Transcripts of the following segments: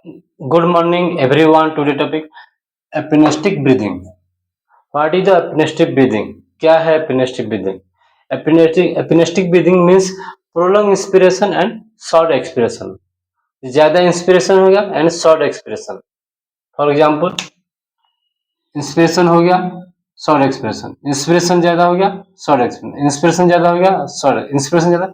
Good morning, everyone. Today topic apneistic breathing. What is the apneistic breathing? क्या है apneistic breathing? Apneistic breathing means prolonged inspiration and short expiration. ज्यादा inspiration हो गया and short expression. For example inspiration हो गया short expression, inspiration ज्यादा हो गया शॉर्ट एक्सप्रेशन, इंस्पिरेशन ज्यादा हो गया शॉर्ट, इंस्पिरेशन ज्यादा,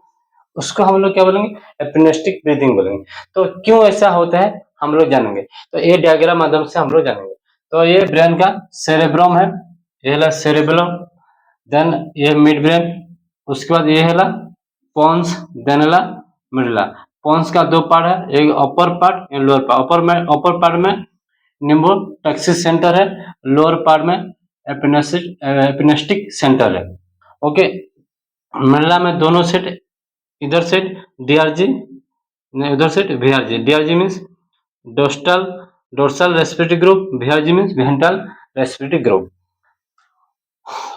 उसको हम लोग क्या बोलेंगे? एप्नेस्टिक ब्रीदिंग बोलेंगे. तो क्यों ऐसा होता है हम लोग जानेंगे. तो ये डायग्राम माध्यम से हम लोग जानेंगे. तो ये ब्रेन का सेरेब्रम है, ये है सेरेब्रम, देन ये मिड ब्रेन, उसके बाद ये है पोन्स, देन है मिडला. पोन्स का दो पार्ट है, एक अपर पार्ट एक लोअर पार्ट. अपर पार्ट में निम्बोटैक्सिस सेंटर है, लोअर पार्ट में एपिनेस्टिक सेंटर है. ओके, मिडला में दोनों सेट, इधर सेट डीआरजी, उधर set VRG. DRG means dorsal respiratory group, VRG means ventral respiratory group.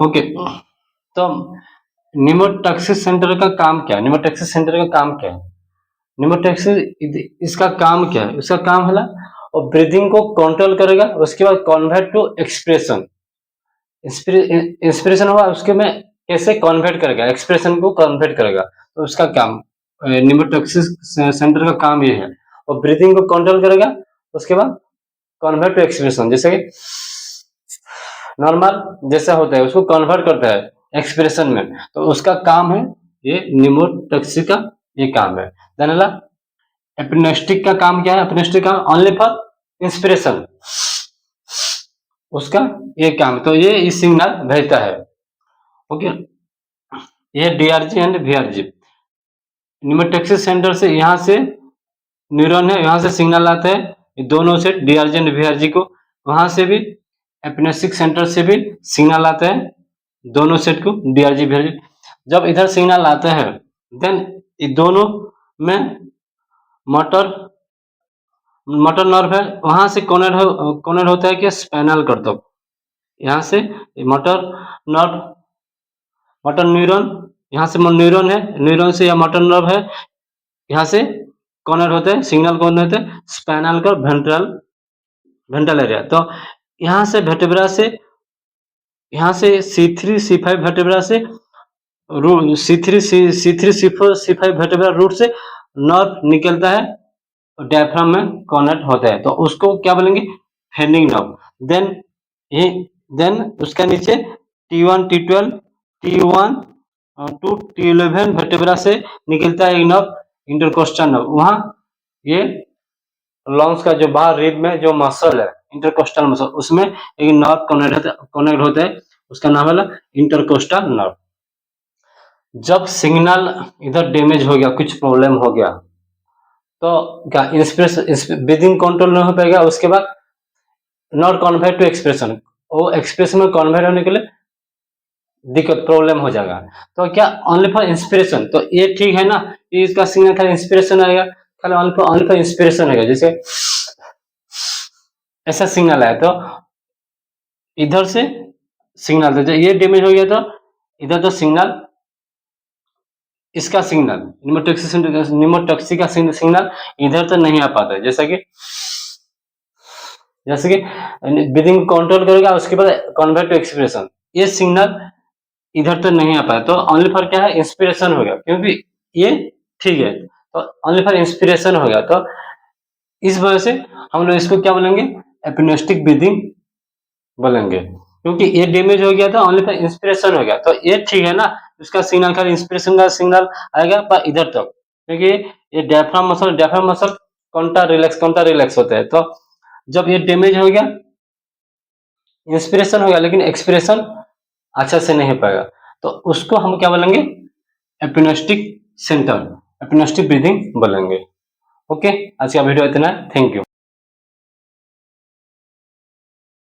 Okay, तो निम्बोटैक्सिस सेंटर का काम क्या है? निम्बोटैक्सिस सेंटर का काम क्या है? निम्बोटैक्सिस इसका काम क्या है? उसका काम है और ब्रीदिंग को कंट्रोल करेगा, उसके बाद कन्वर्ट टू एक्सप्रेशन. इंस्पिरेशन हुआ उसके में कैसे कन्वर्ट करेगा, एक्सप्रेशन को कन्वर्ट करेगा. तो उसका काम निम्बोटैक्सिस सेंटर का काम ये है, और ब्रीदिंग को कंट्रोल करेगा, उसके बाद कन्वर्ट टू एक्सप्रेशन, जैसे कि नॉर्मल जैसा होता है उसको कन्वर्ट करता है एक्सप्रेशन में. तो उसका काम है ये, निम्बोटैक्सिस का ये काम है. देन एपिनेस्टिक का काम क्या है? एपिनेस्टिक का ओनली फॉर इंस्पिरेशन, उसका ये काम. तो ये इस सिग्नल भेजता है. ओके, ये डीआरजी एंड वीआरजी. निम्बोटैक्सिस सेंटर से यहाँ से न्यूरॉन है, यहाँ से सिग्नल आता है, ये दोनों से डीआरजी एंड वीआरजी को, वहां से भी एपिनेस्टिक सेंटर से भी सिग्नल आता है, दोनों सेट को डीआरजी वीआरजी. जब इधर सिग्नल आता है देन ये दोनों में मोटर नर्व है, वहां से कनेक्ट होता है कि स्पाइनल कॉर्ड तक. यहाँ से मोटर नर्व, मोटर न्यूरॉन, यहाँ से न्यूरॉन है, न्यूरॉन से या मोटर नर्व है, यहाँ से कनेक्ट होते हैं, सिग्नल कौन होते हैं स्पाइनल कॉर्ड, वेंट्रल एरिया. तो यहाँ से वर्टेब्रा से, यहाँ से C3 C5 वर्टेब्रा से, C3 C4 C5 vertebra root से नर्व निकलता है, डायफ्राम में कनेक्ट होता है. तो उसको क्या बोलेंगे? फेनिंग नर्व. देन उसका नीचे T1 T12 T1 to T11 vertebra से निकलता है एक नर्व, इंटरकोस्टल नर्व. वहां ये लंग्स का जो बाहर रिब में जो मसल है इंटरकोस्टल मसल, उसमें एक नर्व कनेक्ट होता है, उसका नाम है इंटरकोस्टल नर्व. जब सिग्नल इधर डैमेज हो गया, कुछ प्रॉब्लम हो गया, तो क्या ब्रीदिंग कंट्रोल नहीं हो पाएगा, उसके बाद नॉट कन्वर्ट टू एक्सप्रेशन, वो एक्सप्रेशन में कन्वर्ट होने के लिए दिक्कत प्रॉब्लम हो जाएगा. तो क्या ओनली फॉर इंस्पिरेशन, तो ये ठीक है ना, ये इसका सिग्नल खाली इंस्पिरेशन आएगा, खाली ओनली फॉर इंस्पिरेशन आएगा. जैसे ऐसा सिग्नल आया तो इधर से सिग्नल, तो ये डैमेज हो गया तो इधर तो सिग्नल, इसका सिग्नल निम्बोटैक्सिस का सिग्नल इधर तो नहीं आ पाता है. जैसे कि ब्रीदिंग कंट्रोल करेगा, उसके बाद कन्वर्ट टू एक्सप्रेशन, ये सिग्नल इधर तो नहीं आ पाया. तो ओनली फॉर क्या है? इंस्पिरेशन हो गया, क्योंकि ये ठीक है, तो ओनली फॉर इंस्पिरेशन हो गया. तो इस वजह से हम लोग इसको क्या बोलेंगे? एपिनेस्टिक ब्रीदिंग बोलेंगे, क्योंकि ये डैमेज हो गया था, ओनली फॉर इंस्पिरेशन हो गया. तो ये ठीक है ना, उसका सिग्नल खाली इंस्पिरेशन का सिग्नल आएगा पर इधर तक, क्योंकि ये डायफ्राम मसल कॉन्टा रिलैक्स होते हैं. तो जब ये डैमेज हो गया, इंस्पिरेशन हो गया लेकिन एक्सप्रेशन अच्छा से नहीं हो पाएगा, तो उसको हम क्या बोलेंगे? एपिनेस्टिक सेंटर, एपिनेस्टिक ब्रीदिंग बोलेंगे. ओके, आज का वीडियो इतना है. Thank you.